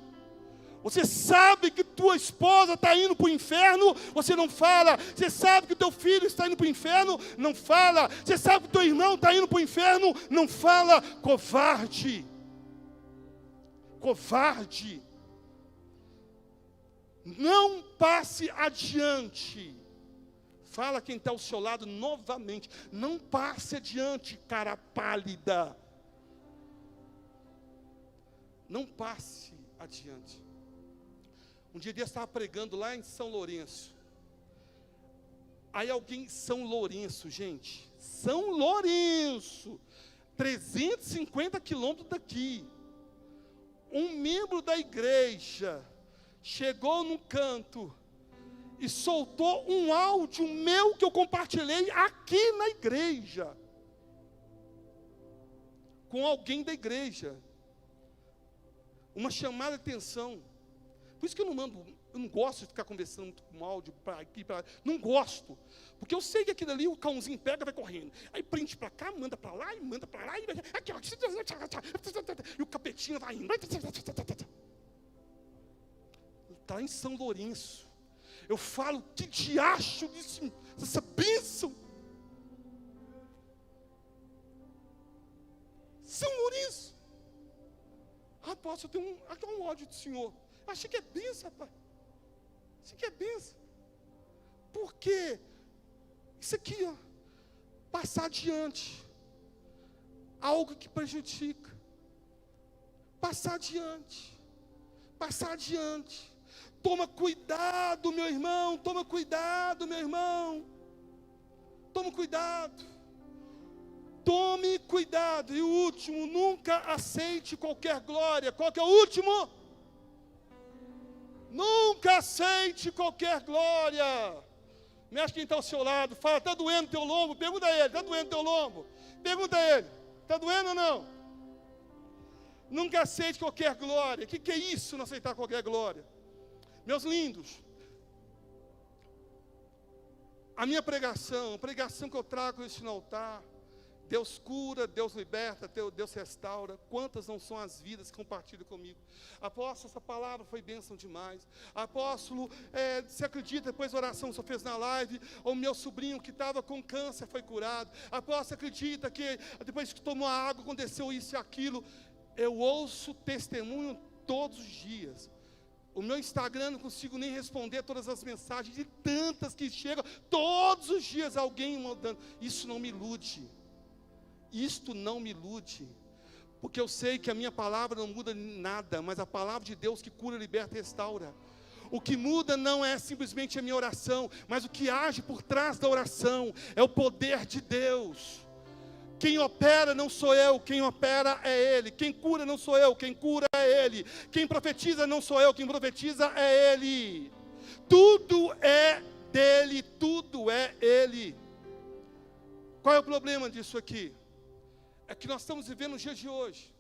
[SPEAKER 1] Você sabe que tua esposa está indo para o inferno, você não fala. Você sabe que teu filho está indo para o inferno, não fala. Você sabe que teu irmão está indo para o inferno, não fala. Covarde. Covarde. Não passe adiante. Fala quem está ao seu lado novamente. Não passe adiante, cara pálida. Não passe adiante. Um dia eu estava pregando lá em São Lourenço. Aí alguém, São Lourenço, gente. São Lourenço. 350 quilômetros daqui. Um membro da igreja chegou no canto e soltou um áudio meu que eu compartilhei aqui na igreja, com alguém da igreja. Uma chamada de atenção. Por isso que eu não gosto de ficar conversando muito com áudio para aqui, para lá. Não gosto. Porque eu sei que aquilo ali o cãozinho pega e vai correndo. Aí prende para cá, manda para lá, e manda para lá, e vai aqui, ó. E o capetinho vai indo. Está em São Lourenço. Eu falo, que diacho disso, essa bênção. São Lourenço. Rapaz, eu tenho um ódio do Senhor. Achei que é bênção, rapaz. Achei que é bênção. Por quê? Isso aqui, ó, passar adiante, algo que prejudica. Passar adiante, passar adiante. Toma cuidado, meu irmão, toma cuidado, meu irmão. Toma cuidado. Tome cuidado. E o último, nunca aceite qualquer glória. Qual que é o último? Nunca aceite qualquer glória. Mexe quem está ao seu lado, fala, está doendo teu lombo? Pergunta a ele, está doendo teu lombo? Pergunta a ele, está doendo ou não? Nunca aceite qualquer glória. O que é isso, não aceitar qualquer glória? Meus lindos, a minha pregação, a pregação que eu trago isso no altar, Deus cura, Deus liberta, Deus restaura. Quantas não são as vidas que compartilham comigo? Apóstolo, essa palavra foi bênção demais. Apóstolo, você acredita, depois da oração que você fez na live, o meu sobrinho que estava com câncer foi curado. Apóstolo, acredita que depois que tomou a água, aconteceu isso e aquilo. Eu ouço testemunho todos os dias. O meu Instagram não consigo nem responder todas as mensagens, de tantas que chegam, todos os dias alguém mandando. Isso não me ilude. Isto não me ilude, porque eu sei que a minha palavra não muda nada, mas a palavra de Deus que cura, liberta e restaura. O que muda não é simplesmente a minha oração, mas o que age por trás da oração, é o poder de Deus. Quem opera não sou eu, quem opera é Ele. Quem cura não sou eu, quem cura é Ele. Quem profetiza não sou eu, quem profetiza é Ele. Tudo é dEle, tudo é Ele. Qual é o problema disso aqui? É que nós estamos vivendo os dias de hoje.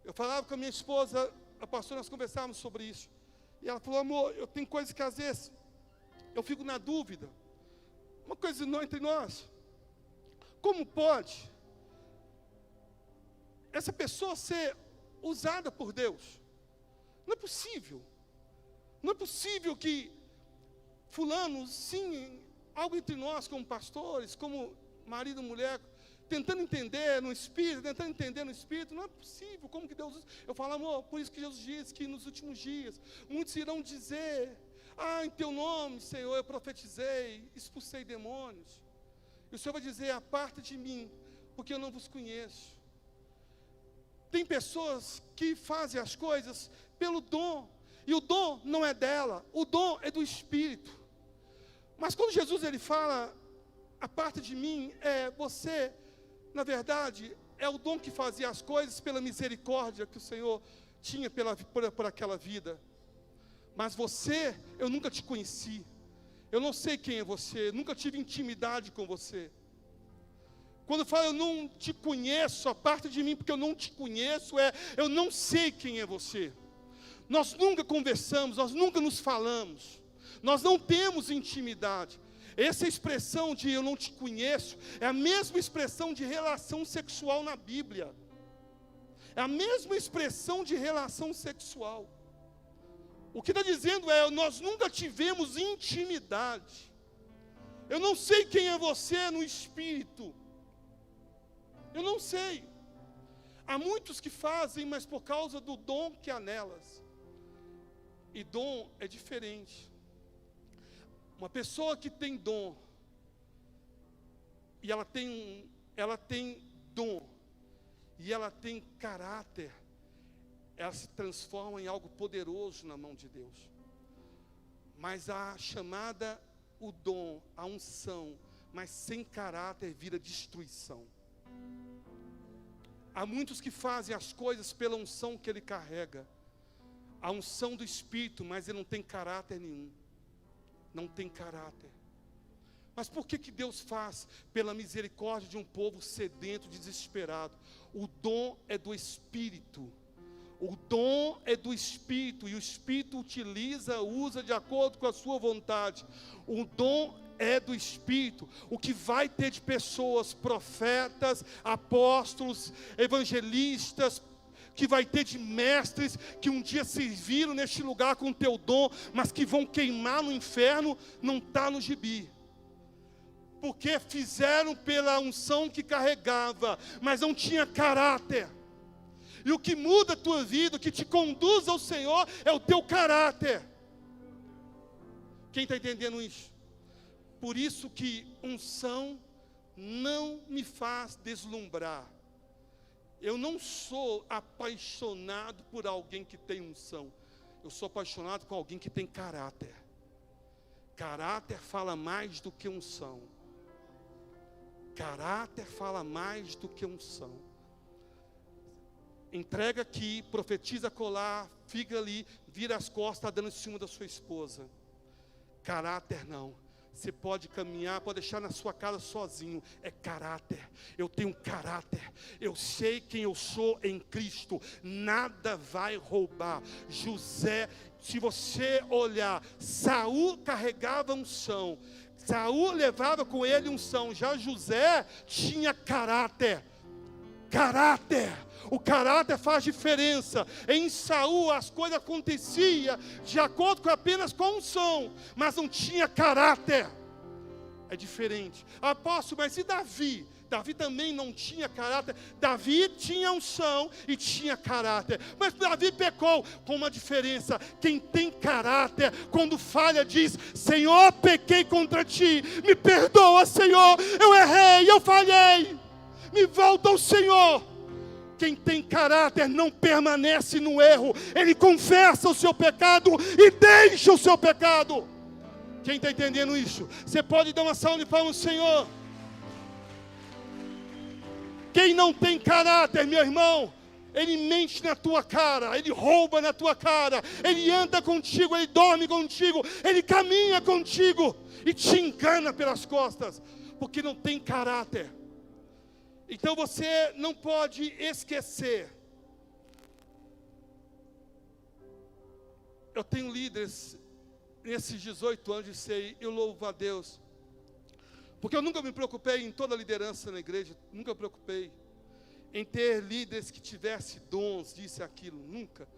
[SPEAKER 1] Eu falava com a minha esposa, a pastora, nós conversávamos sobre isso. E ela falou, amor, eu tenho coisas que às vezes eu fico na dúvida. Uma coisa não entre nós. Como pode essa pessoa ser usada por Deus? Não é possível. Não é possível que fulano, sim, algo entre nós como pastores, como marido e mulher, tentando entender no Espírito, não é possível, como que Deus usa? Eu falo, amor, por isso que Jesus diz que nos últimos dias, muitos irão dizer, em teu nome, Senhor, eu profetizei, expulsei demônios. E o Senhor vai dizer, aparta de mim, porque eu não vos conheço. Tem pessoas que fazem as coisas pelo dom, e o dom não é dela, o dom é do Espírito. Mas quando Jesus ele fala, aparta de mim, você, na verdade, é o dom que fazia as coisas pela misericórdia que o Senhor tinha por aquela vida. Mas você, eu nunca te conheci. Eu não sei quem é você, nunca tive intimidade com você. Quando eu falo eu não te conheço, aparta de mim porque eu não te conheço, eu não sei quem é você. Nós nunca conversamos, nós nunca nos falamos. Nós não temos intimidade. Essa expressão de eu não te conheço é a mesma expressão de relação sexual na Bíblia. É a mesma expressão de relação sexual. O que está dizendo nós nunca tivemos intimidade. Eu não sei quem é você no espírito. Eu não sei. Há muitos que fazem, mas por causa do dom que há nelas. E dom é diferente. Uma pessoa que tem dom, e ela tem dom, e ela tem caráter, ela se transforma em algo poderoso na mão de Deus. Mas a chamada, o dom, a unção, mas sem caráter vira destruição. Há muitos que fazem as coisas pela unção que ele carrega. A unção do Espírito, mas ele não tem caráter nenhum. Não tem caráter. Mas por que Deus faz? Pela misericórdia de um povo sedento, desesperado. O dom é do Espírito. O dom é do Espírito. E o Espírito usa de acordo com a sua vontade. O dom é do Espírito. O que vai ter de pessoas, profetas, apóstolos, evangelistas, que vai ter de mestres que um dia serviram neste lugar com o teu dom, mas que vão queimar no inferno, não está no gibi. Porque fizeram pela unção que carregava, mas não tinha caráter. E o que muda a tua vida, o que te conduz ao Senhor, é o teu caráter. Quem está entendendo isso? Por isso que unção não me faz deslumbrar. Eu não sou apaixonado por alguém que tem unção. Eu sou apaixonado com alguém que tem caráter. Caráter fala mais do que unção. Caráter fala mais do que unção. Entrega aqui, profetiza colar, fica ali, vira as costas, está dando em cima da sua esposa. Caráter não. Você pode caminhar, pode deixar na sua casa sozinho. É caráter. Eu tenho caráter. Eu sei quem eu sou em Cristo. Nada vai roubar. José, se você olhar, Saul carregava unção. Saul levava com ele unção. Já José tinha caráter. Caráter. O caráter faz diferença. Em Saul as coisas aconteciam de acordo apenas com a unção, mas não tinha caráter. É diferente. Apóstolo, mas e Davi? Davi também não tinha caráter. Davi tinha unção e tinha caráter. Mas Davi pecou. Com uma diferença. Quem tem caráter, quando falha, diz: Senhor, pequei contra ti. Me perdoa, Senhor. Eu errei, eu falhei. Me volta ao Senhor. Quem tem caráter não permanece no erro. Ele confessa o seu pecado e deixa o seu pecado. Quem está entendendo isso? Você pode dar uma salva de palmas, Senhor. Quem não tem caráter, meu irmão, ele mente na tua cara, ele rouba na tua cara, ele anda contigo, ele dorme contigo, ele caminha contigo e te engana pelas costas, porque não tem caráter. Então você não pode esquecer. Eu tenho líderes nesses 18 anos de CI, eu louvo a Deus. Porque eu nunca me preocupei em toda a liderança na igreja, nunca me preocupei em ter líderes que tivessem dons, disse aquilo, nunca.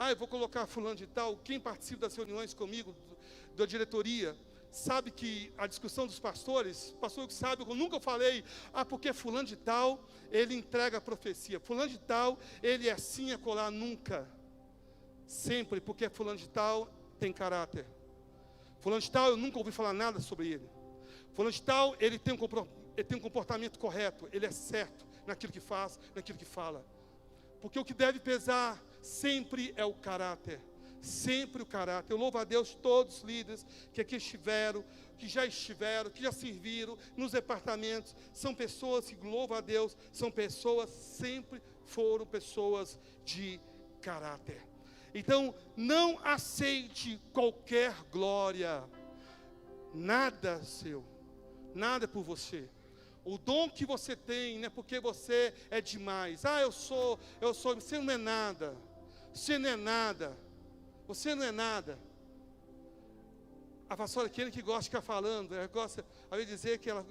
[SPEAKER 1] Eu vou colocar fulano de tal. Quem participa das reuniões comigo, da diretoria, sabe que a discussão dos pastores, pastor que sabe, eu nunca falei, porque fulano de tal, ele entrega a profecia, fulano de tal, ele é assim, é colar, nunca. Sempre, porque fulano de tal tem caráter. Fulano de tal, eu nunca ouvi falar nada sobre ele. Fulano de tal, ele tem um comportamento correto, ele é certo naquilo que faz, naquilo que fala. Porque o que deve pesar sempre é o caráter. Sempre o caráter. Eu louvo a Deus todos os líderes que aqui estiveram, que já serviram nos departamentos. São pessoas que, louvo a Deus, são pessoas, sempre foram pessoas de caráter. Então, não aceite qualquer glória. Nada seu. Nada é por você. O dom que você tem, não é porque você é demais. Eu sou, você não é nada. Você não é nada. Você não é nada. A pastora Kênia que gosta de ficar falando, ela gosta de dizer que ela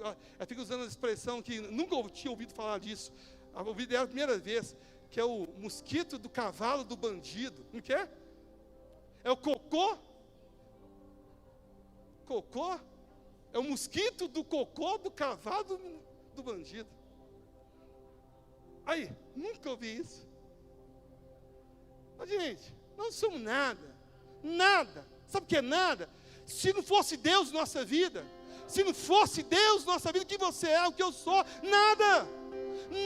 [SPEAKER 1] fica usando a expressão que nunca tinha ouvido falar disso. Eu ouvi dela a primeira vez, que é o mosquito do cavalo do bandido. Não que é? É o cocô? Cocô? É o mosquito do cocô do cavalo do bandido. Aí, nunca ouvi isso. Mas, gente, nós não somos nada. Nada. Sabe o que é nada? Se não fosse Deus nossa vida, se não fosse Deus nossa vida, o que você é, o que eu sou, nada.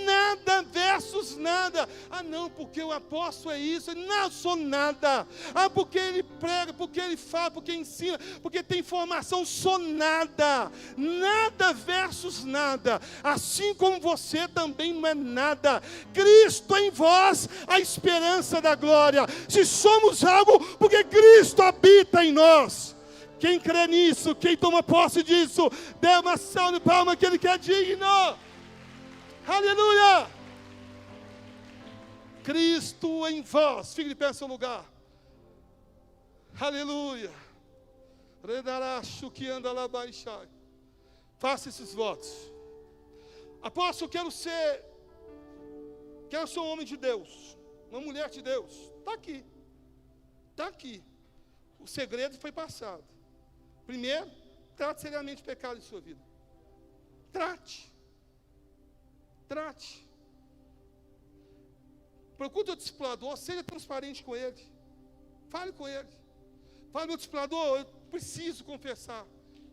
[SPEAKER 1] Nada versus nada. Não, porque o apóstolo é isso. Não, eu sou nada. Porque ele prega, porque ele fala, porque ensina, porque tem formação. Sou nada. Nada versus nada. Assim como você também não é nada. Cristo em vós, a esperança da glória. Se somos algo, porque Cristo habita em nós. Quem crê nisso, quem toma posse disso, dê uma salva de palmas àquele que é digno. Aleluia! Cristo em vós. Fique de pé no seu lugar. Aleluia! Faça esses votos. Apóstolo, quero ser um homem de Deus, uma mulher de Deus. Está aqui. Está aqui. O segredo foi passado. Primeiro, trate seriamente o pecado em sua vida. Trate. Procure o teu discipulador, seja transparente com ele. Fale com ele. Fale, meu discipulador, eu preciso confessar.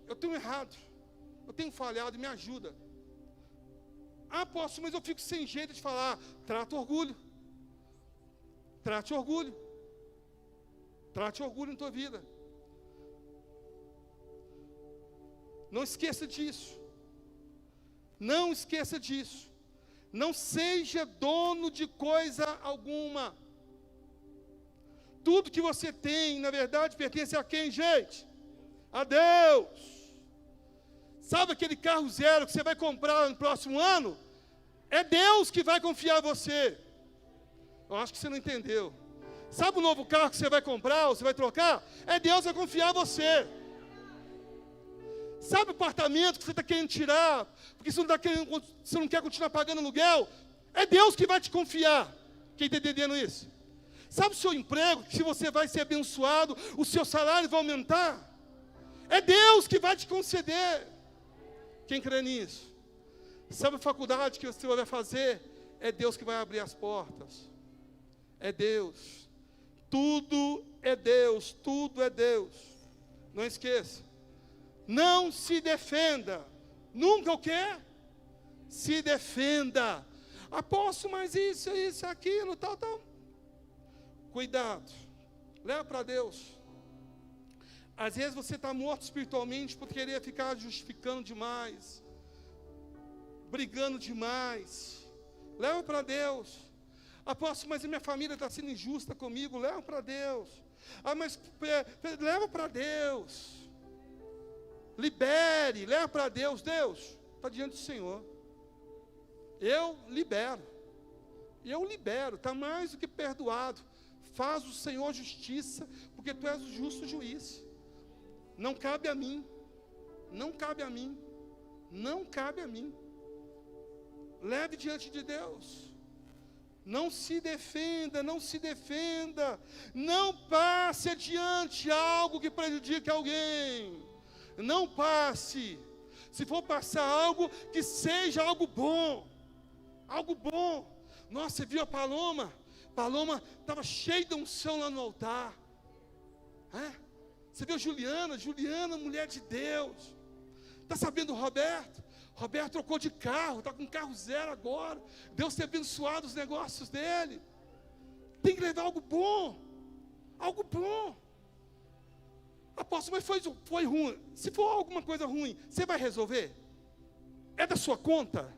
[SPEAKER 1] Eu tenho errado. Eu tenho falhado, me ajuda. Ah, apóstolo, mas eu fico sem jeito de falar. Trata orgulho. Trate orgulho. Trate orgulho na tua vida. Não esqueça disso. Não esqueça disso. Não seja dono de coisa alguma. Tudo que você tem, na verdade, pertence a quem, gente? A Deus. Sabe aquele carro zero que você vai comprar no próximo ano? É Deus que vai confiar em você. Eu acho que você não entendeu. Sabe o novo carro que você vai comprar, ou você vai trocar? É Deus que vai confiar em você. Sabe o apartamento que você está querendo tirar, porque você não quer continuar pagando aluguel? É Deus que vai te confiar. Quem está entendendo isso? Sabe o seu emprego, que se você vai ser abençoado, o seu salário vai aumentar? É Deus que vai te conceder. Quem crê nisso? Sabe a faculdade que você vai fazer? É Deus que vai abrir as portas. É Deus. Tudo é Deus, tudo é Deus. Não esqueça. Não se defenda. Nunca o quê? Se defenda. Apóstolo, mas isso, aquilo, tal. Cuidado. Leva para Deus. Às vezes você está morto espiritualmente por querer ficar justificando demais, brigando demais. Leva para Deus. Apóstolo, mas a minha família está sendo injusta comigo. Leva para Deus. Ah, mas leva para Deus. Libere, leva para Deus. Deus, está diante do Senhor. Eu libero, está mais do que perdoado. Faz o Senhor justiça, porque Tu és o justo juiz. Não cabe a mim, não cabe a mim, não cabe a mim. Leve diante de Deus. Não se defenda, não se defenda. Não passe adiante algo que prejudique alguém. Não passe. Se for passar algo, que seja algo bom. Algo bom. Nossa, você viu a Paloma? Paloma estava cheia de unção lá no altar. Você viu a Juliana, mulher de Deus. Está sabendo o Roberto? Roberto trocou de carro, está com carro zero agora. Deus tem abençoado os negócios dele. Tem que levar algo bom. Algo bom. Apóstolo, mas foi ruim. Se for alguma coisa ruim, você vai resolver? É da sua conta?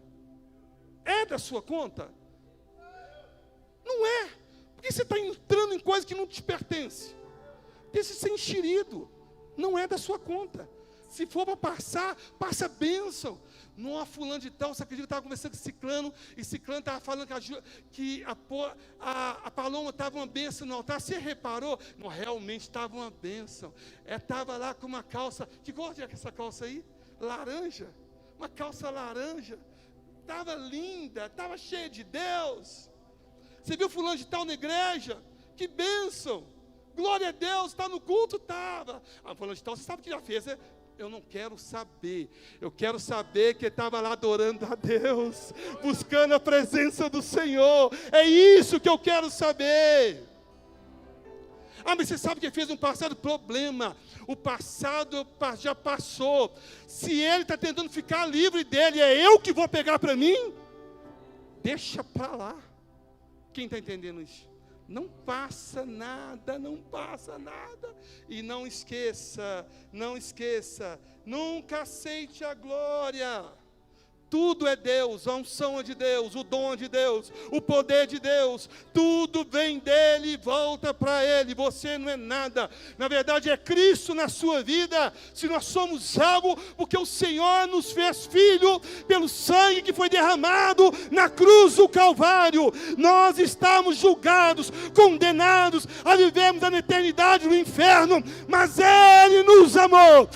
[SPEAKER 1] É da sua conta? Não é. Porque você está entrando em coisa que não te pertence. Deixa de ser enxerido. Não é da sua conta. Se for para passar, passa bênção. Não, fulano de tal, você acredita que estava conversando com Ciclano, e Ciclano estava falando que a Paloma estava uma bênção no altar. Você reparou? Não, realmente estava uma bênção. Estava lá com uma calça, que cor é essa calça aí? Laranja. Uma calça laranja. Estava linda, estava cheia de Deus. Você viu fulano de tal na igreja? Que bênção. Glória a Deus, está no culto? Estava. Fulano de tal, você sabe o que já fez, né? Eu não quero saber. Eu quero saber que ele estava lá adorando a Deus, buscando a presença do Senhor. É isso que eu quero saber. Ah, mas você sabe que fez no passado? Problema. O passado já passou. Se ele está tentando ficar livre dele, é eu que vou pegar para mim? Deixa para lá. Quem está entendendo isso? Não passa nada, não passa nada. E não esqueça, nunca aceite a glória. Tudo é Deus, a unção é de Deus, o dom é de Deus, o poder de Deus. Tudo vem dEle e volta para Ele. Você não é nada. Na verdade é Cristo na sua vida. Se nós somos algo, porque o Senhor nos fez filho pelo sangue que foi derramado na cruz do Calvário. Nós estamos julgados, condenados a vivermos na eternidade no inferno. Mas Ele nos amou.